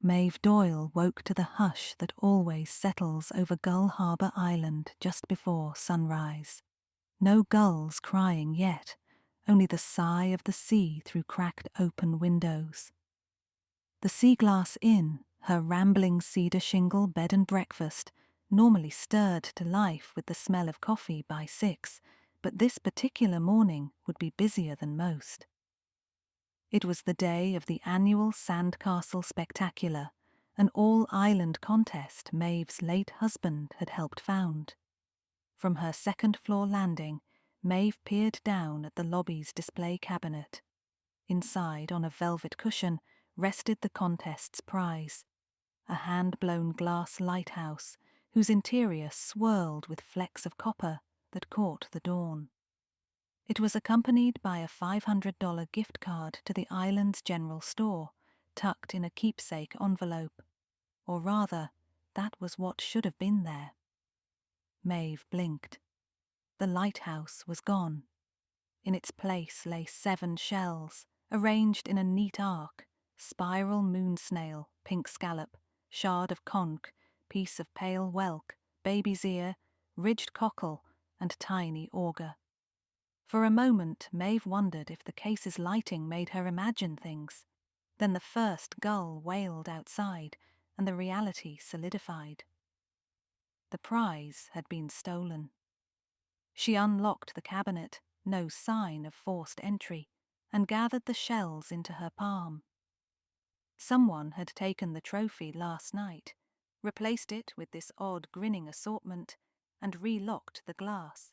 Maeve Doyle woke to the hush that always settles over Gull Harbour Island just before sunrise. No gulls crying yet, only the sigh of the sea through cracked open windows. The Sea Glass Inn, her rambling cedar shingle bed and breakfast, normally stirred to life with the smell of coffee by 6, but this particular morning would be busier than most. It was the day of the annual Sandcastle Spectacular, an all-island contest Maeve's late husband had helped found. From her second-floor landing, Maeve peered down at the lobby's display cabinet. Inside, on a velvet cushion, rested the contest's prize, a hand-blown glass lighthouse whose interior swirled with flecks of copper that caught the dawn. It was accompanied by a $500 gift card to the island's general store, tucked in a keepsake envelope. Or rather, that was what should have been there. Maeve blinked. The lighthouse was gone. In its place lay 7 shells, arranged in a neat arc: spiral moon snail, pink scallop, shard of conch, piece of pale whelk, baby's ear, ridged cockle, and tiny auger. For a moment, Maeve wondered if the case's lighting made her imagine things. Then the first gull wailed outside, and the reality solidified. The prize had been stolen. She unlocked the cabinet, no sign of forced entry, and gathered the shells into her palm. Someone had taken the trophy last night, replaced it with this odd grinning assortment, and relocked the glass.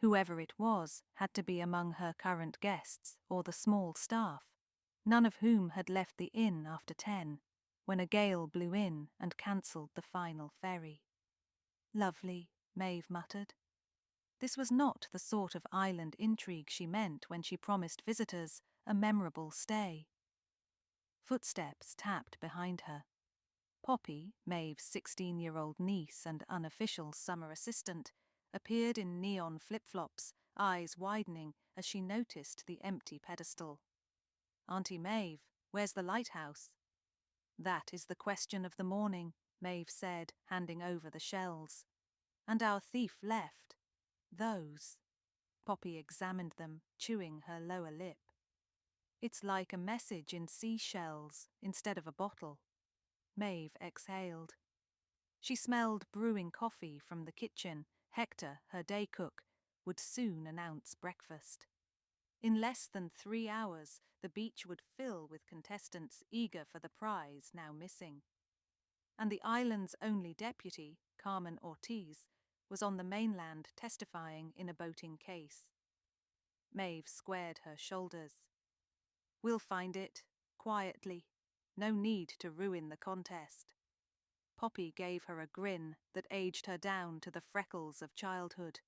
Whoever it was had to be among her current guests or the small staff, none of whom had left the inn after 10, when a gale blew in and cancelled the final ferry. Lovely, Maeve muttered. This was not the sort of island intrigue she meant when she promised visitors a memorable stay. Footsteps tapped behind her. Poppy, Maeve's 16-year-old niece and unofficial summer assistant, appeared in neon flip-flops, eyes widening as she noticed the empty pedestal. "Auntie Maeve, where's the lighthouse?" "That is the question of the morning," Maeve said, handing over the shells. "And our thief left. Those." Poppy examined them, chewing her lower lip. "It's like a message in seashells instead of a bottle." Maeve exhaled. She smelled brewing coffee from the kitchen. Hector, her day cook, would soon announce breakfast. In less than 3 hours, the beach would fill with contestants eager for the prize now missing. And the island's only deputy, Carmen Ortiz, was on the mainland testifying in a boating case. Maeve squared her shoulders. "We'll find it, quietly. No need to ruin the contest." Poppy gave her a grin that aged her down to the freckles of childhood.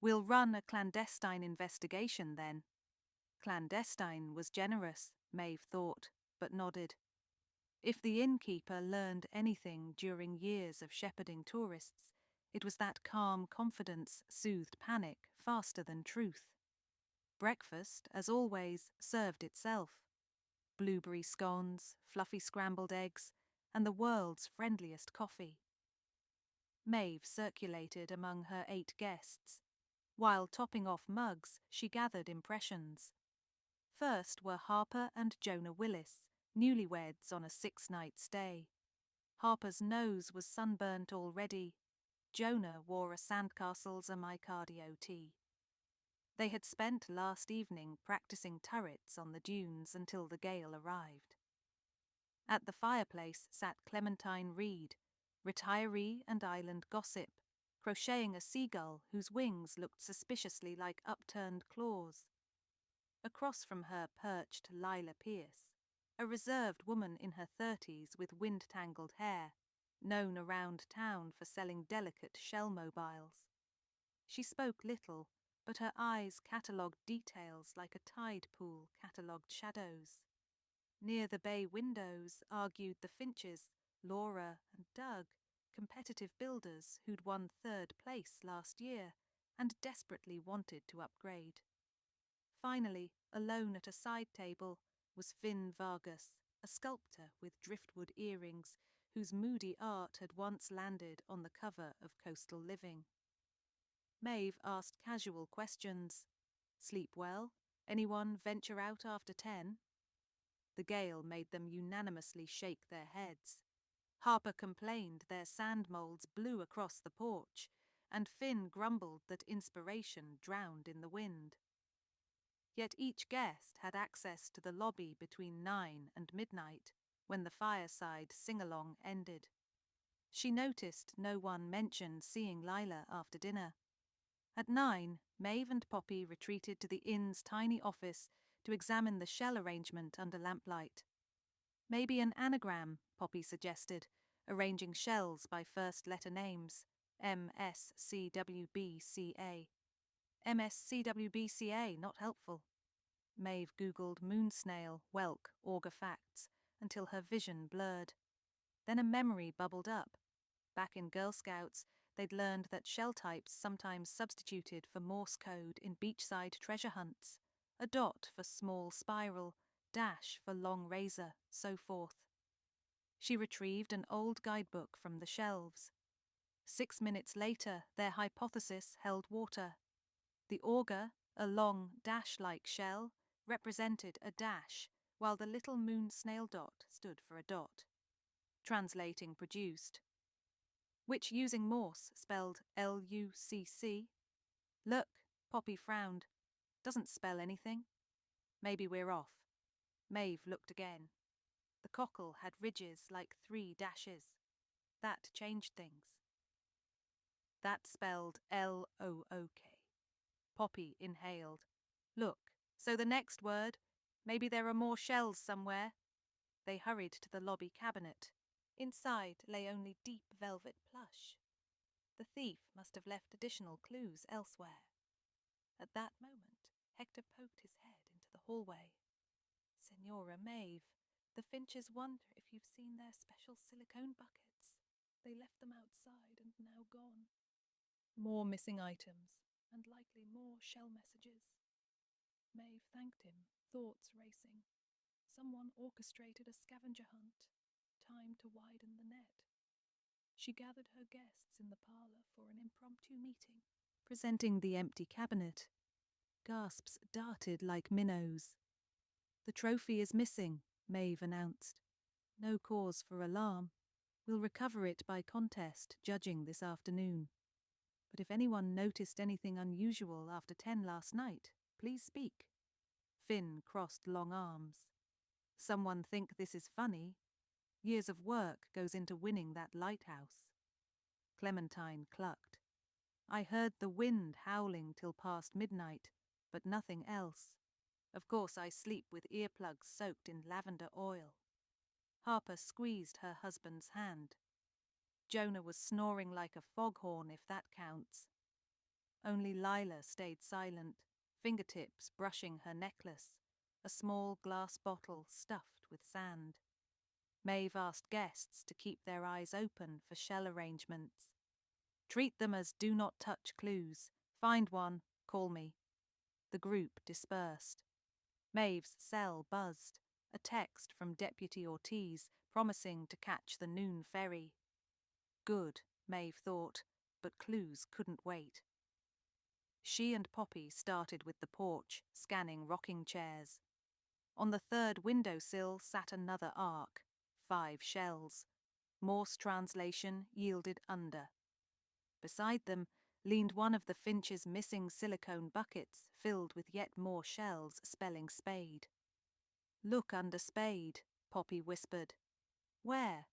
"We'll run a clandestine investigation then." Clandestine was generous, Maeve thought, but nodded. If the innkeeper learned anything during years of shepherding tourists, it was that calm confidence soothed panic faster than truth. Breakfast, as always, served itself. Blueberry scones, fluffy scrambled eggs, and the world's friendliest coffee. Maeve circulated among her 8 guests. While topping off mugs, she gathered impressions. First were Harper and Jonah Willis, newlyweds on a 6-night stay. Harper's nose was sunburnt already. Jonah wore a Sandcastle's amicardio tee. They had spent last evening practicing turrets on the dunes until the gale arrived. At the fireplace sat Clementine Reed, retiree and island gossip, crocheting a seagull whose wings looked suspiciously like upturned claws. Across from her perched Lila Pierce, a reserved woman in her 30s with wind-tangled hair, known around town for selling delicate shell mobiles. She spoke little, but her eyes catalogued details like a tide pool catalogued shadows. Near the bay windows argued the Finches, Laura and Doug, competitive builders who'd won 3rd place last year and desperately wanted to upgrade. Finally, alone at a side table, was Finn Vargas, a a sculptor with driftwood earrings whose moody art had once landed on the cover of Coastal Living. Maeve asked casual questions. Sleep well? Anyone venture out after 10? The gale made them unanimously shake their heads. Harper complained their sand moulds blew across the porch, and Finn grumbled that inspiration drowned in the wind. Yet each guest had access to the lobby between 9 and midnight, when the fireside sing-along ended. She noticed no one mentioned seeing Lila after dinner. At 9, Maeve and Poppy retreated to the inn's tiny office to examine the shell arrangement under lamplight. Maybe an anagram, Poppy suggested, arranging shells by first-letter names, MSCWBCA. MSCWBCA, not helpful. Maeve googled moon snail, whelk, auger facts, until her vision blurred. Then a memory bubbled up. Back in Girl Scouts, they'd learned that shell types sometimes substituted for Morse code in beachside treasure hunts. A dot for small spiral, dash for long razor, so forth. She retrieved an old guidebook from the shelves. 6 minutes later, their hypothesis held water. The auger, a long dash-like shell, represented a dash, while the little moon snail dot stood for a dot. Translating produced. Which using Morse spelled LUCC. Look, Poppy frowned. Doesn't spell anything. Maybe we're off. Maeve looked again. The cockle had ridges like 3 dashes. That changed things. That spelled LOOK. Poppy inhaled. Look, so the next word, maybe there are more shells somewhere. They hurried to the lobby cabinet. Inside lay only deep velvet plush. The thief must have left additional clues elsewhere. At that moment, Hector poked his head into the hallway. Senora Maeve, the Finches wonder if you've seen their special silicone buckets. They left them outside and now gone. More missing items, and likely more shell messages. Maeve thanked him, thoughts racing. Someone orchestrated a scavenger hunt. Time to widen the net. She gathered her guests in the parlour for an impromptu meeting, presenting the empty cabinet. Gasps darted like minnows. The trophy is missing, Maeve announced. No cause for alarm. We'll recover it by contest, judging this afternoon. But if anyone noticed anything unusual after 10 last night, please speak. Finn crossed long arms. Someone think this is funny? Years of work goes into winning that lighthouse. Clementine clucked. I heard the wind howling till past midnight, but nothing else. Of course I sleep with earplugs soaked in lavender oil. Harper squeezed her husband's hand. Jonah was snoring like a foghorn, if that counts. Only Lila stayed silent, fingertips brushing her necklace, a small glass bottle stuffed with sand. Maeve asked guests to keep their eyes open for shell arrangements. Treat them as do not touch clues. Find one, call me. The group dispersed. Maeve's cell buzzed, a text from Deputy Ortiz promising to catch the noon ferry. Good, Maeve thought, but clues couldn't wait. She and Poppy started with the porch, scanning rocking chairs. On the 3rd windowsill sat another ark, 5 shells. Morse translation yielded under. Beside them leaned one of the Finch's missing silicone buckets filled with yet more shells spelling spade. Look under spade, Poppy whispered. Where?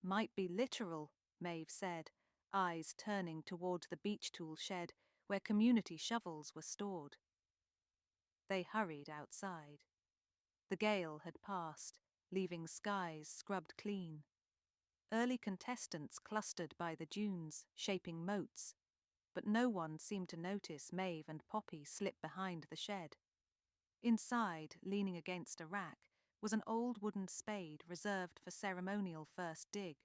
Might be literal, Maeve said, eyes turning toward the beach tool shed where community shovels were stored. They hurried outside. The gale had passed, leaving skies scrubbed clean. Early contestants clustered by the dunes, shaping moats, but no one seemed to notice Maeve and Poppy slip behind the shed. Inside, leaning against a rack, was an old wooden spade reserved for ceremonial first dig.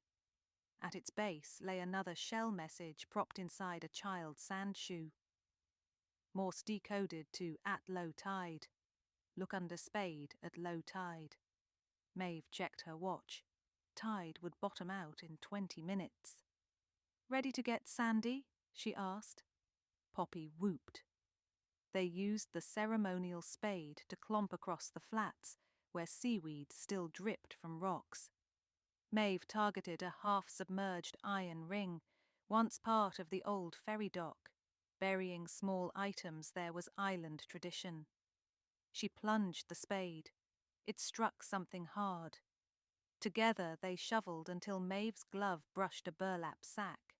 At its base lay another shell message propped inside a child's sand shoe. Morse decoded to at low tide. Look under spade at low tide. Maeve checked her watch. Tide would bottom out in 20 minutes. "Ready to get sandy?" she asked. Poppy whooped. They used the ceremonial spade to clomp across the flats, where seaweed still dripped from rocks. Maeve targeted a half-submerged iron ring, once part of the old ferry dock. Burying small items there was island tradition. She plunged the spade. It struck something hard. Together they shoveled until Maeve's glove brushed a burlap sack.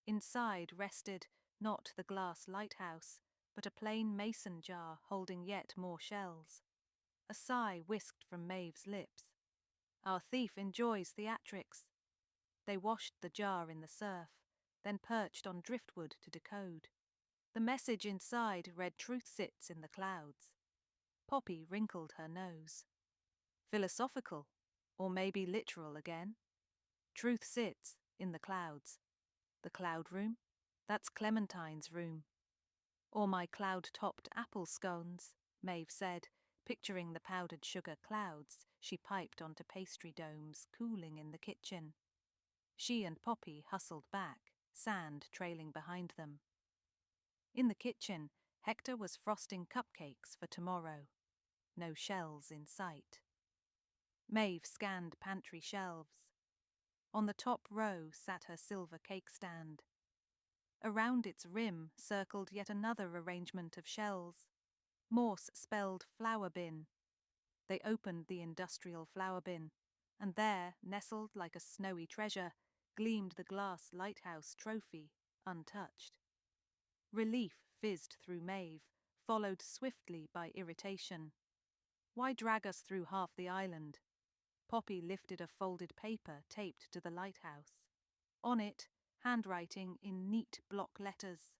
Inside rested not the glass lighthouse, but a plain mason jar holding yet more shells. A sigh whisked from Maeve's lips. "Our thief enjoys theatrics." They washed the jar in the surf, then perched on driftwood to decode. The message inside read, "Truth sits in the clouds." Poppy wrinkled her nose. Philosophical, or maybe literal again. Truth sits in the clouds. The cloud room? That's Clementine's room. Or my cloud-topped apple scones, Maeve said, picturing the powdered sugar clouds she piped onto pastry domes cooling in the kitchen. She and Poppy hustled back, sand trailing behind them. In the kitchen, Hector was frosting cupcakes for tomorrow. No shells in sight. Maeve scanned pantry shelves. On the top row sat her silver cake stand. Around its rim circled yet another arrangement of shells. Morse spelled flour bin. They opened the industrial flour bin, and there, nestled like a snowy treasure, gleamed the glass lighthouse trophy, untouched. Relief fizzed through Maeve, followed swiftly by irritation. Why drag us through half the island? Poppy lifted a folded paper taped to the lighthouse. On it, handwriting in neat block letters.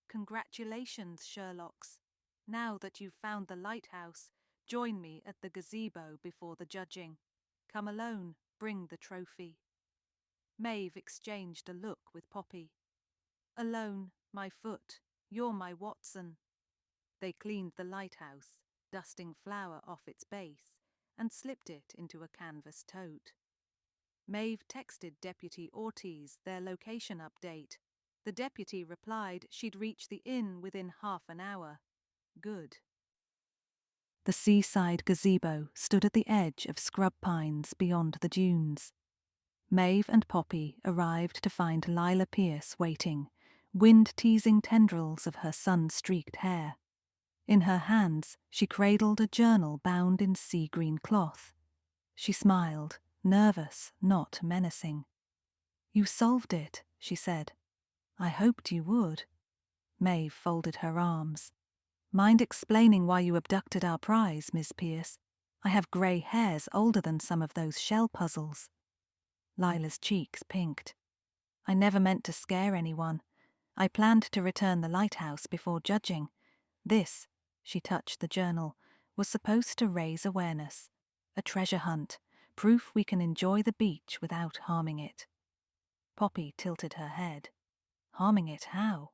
"Congratulations, Sherlocks. Now that you've found the lighthouse, join me at the gazebo before the judging. Come alone, bring the trophy." Maeve exchanged a look with Poppy. "Alone, my foot, you're my Watson." They cleaned the lighthouse, dusting flour off its base, and slipped it into a canvas tote. Maeve texted Deputy Ortiz their location update. The deputy replied she'd reach the inn within half an hour. Good. The seaside gazebo stood at the edge of scrub pines beyond the dunes. Maeve and Poppy arrived to find Lila Pierce waiting, wind-teasing tendrils of her sun-streaked hair. In her hands, she cradled a journal bound in sea-green cloth. She smiled, nervous, not menacing. "You solved it," she said. "I hoped you would." Maeve folded her arms. "Mind explaining why you abducted our prize, Miss Pierce? I have grey hairs older than some of those shell puzzles." Lila's cheeks pinked. "I never meant to scare anyone. I planned to return the lighthouse before judging. This," she touched the journal, "was supposed to raise awareness. A treasure hunt, proof we can enjoy the beach without harming it." Poppy tilted her head. "Harming it how?"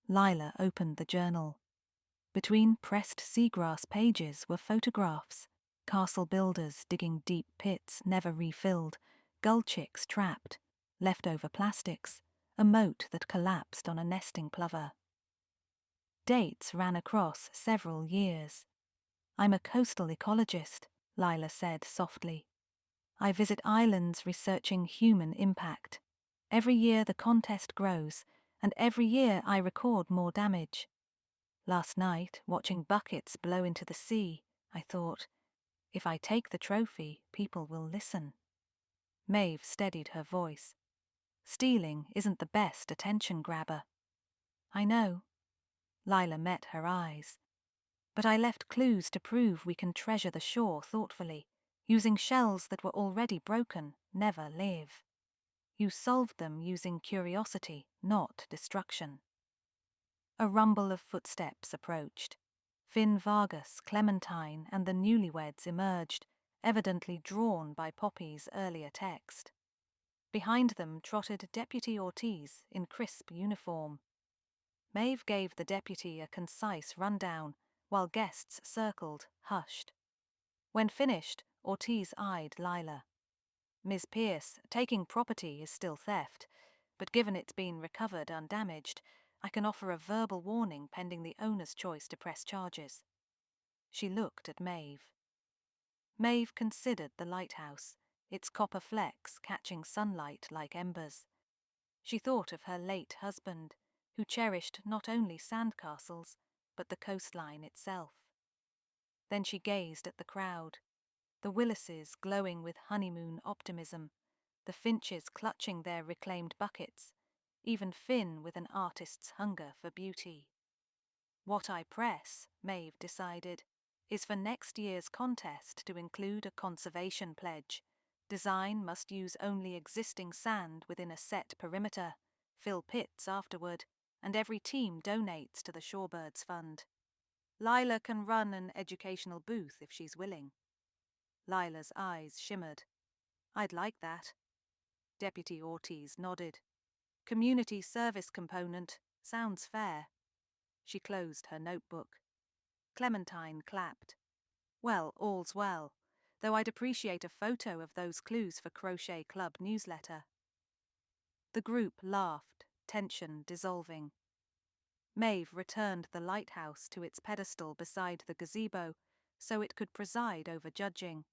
Lila opened the journal. Between pressed seagrass pages were photographs. Castle builders digging deep pits never refilled, gull chicks trapped, leftover plastics, a moat that collapsed on a nesting plover. Dates ran across several years. "I'm a coastal ecologist," Lila said softly. "I visit islands researching human impact. Every year the contest grows, and every year I record more damage. Last night, watching buckets blow into the sea, I thought, if I take the trophy, people will listen." Maeve steadied her voice. "Stealing isn't the best attention grabber." "I know." Lila met her eyes. "But I left clues to prove we can treasure the shore thoughtfully, using shells that were already broken, never live. You solved them using curiosity, not destruction." A rumble of footsteps approached. Finn Vargas, Clementine, and the newlyweds emerged, evidently drawn by Poppy's earlier text. Behind them trotted Deputy Ortiz in crisp uniform. Maeve gave the deputy a concise rundown, while guests circled, hushed. When finished, Ortiz eyed Lila. Ms. Pierce, taking property is still theft, but given it's been recovered undamaged, I can offer a verbal warning pending the owner's choice to press charges. She looked at Maeve. Maeve considered the lighthouse, its copper flecks catching sunlight like embers. She thought of her late husband, who cherished not only sandcastles, but the coastline itself. Then she gazed at the crowd, the Willises glowing with honeymoon optimism, the Finches clutching their reclaimed buckets, even Finn with an artist's hunger for beauty. What I press, Maeve decided, is for next year's contest to include a conservation pledge. Design must use only existing sand within a set perimeter, fill pits afterward, and every team donates to the Shorebirds Fund. Lila can run an educational booth if she's willing. Lila's eyes shimmered. I'd like that. Deputy Ortiz nodded. Community service component. Sounds fair. She closed her notebook. Clementine clapped. Well, all's well, though I'd appreciate a photo of those clues for Crochet Club newsletter. The group laughed, tension dissolving. Maeve returned the lighthouse to its pedestal beside the gazebo so it could preside over judging.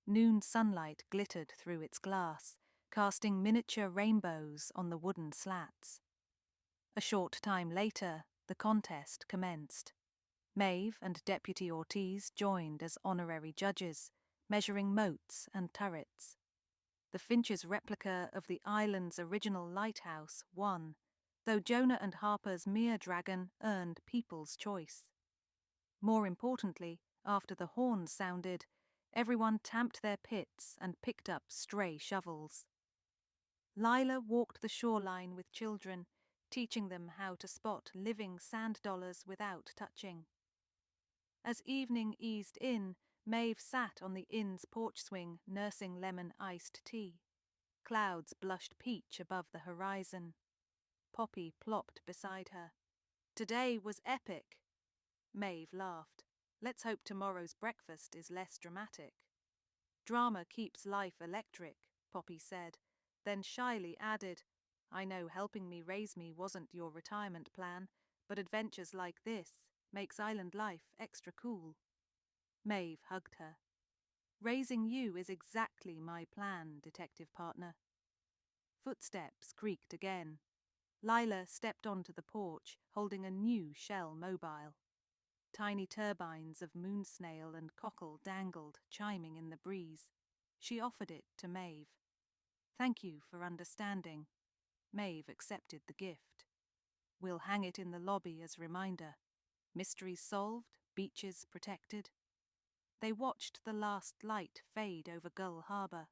Noon sunlight glittered through its glass, casting miniature rainbows on the wooden slats. A short time later, the contest commenced. Maeve and Deputy Ortiz joined as honorary judges, measuring moats and turrets. The Finch's replica of the island's original lighthouse won, though Jonah and Harper's mere dragon earned people's choice. More importantly, after the horn sounded, everyone tamped their pits and picked up stray shovels. Lila walked the shoreline with children, teaching them how to spot living sand dollars without touching. As evening eased in, Maeve sat on the inn's porch swing nursing lemon-iced tea. Clouds blushed peach above the horizon. Poppy plopped beside her. Today was epic. Maeve laughed. Let's hope tomorrow's breakfast is less dramatic. Drama keeps life electric, Poppy said, then shyly added, I know helping me raise me wasn't your retirement plan, but adventures like this makes island life extra cool. Maeve hugged her. Raising you is exactly my plan, detective partner. Footsteps creaked again. Lila stepped onto the porch, holding a new Shell mobile. Tiny turbines of moonsnail and cockle dangled, chiming in the breeze. She offered it to Maeve. Thank you for understanding. Maeve accepted the gift. We'll hang it in the lobby as reminder. Mysteries solved, beaches protected. They watched the last light fade over Gull Harbour.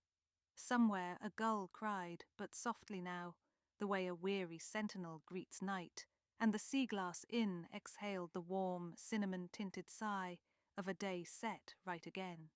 Somewhere a gull cried, but softly now, the way a weary sentinel greets night, and the Seaglass Inn exhaled the warm, cinnamon-tinted sigh of a day set right again.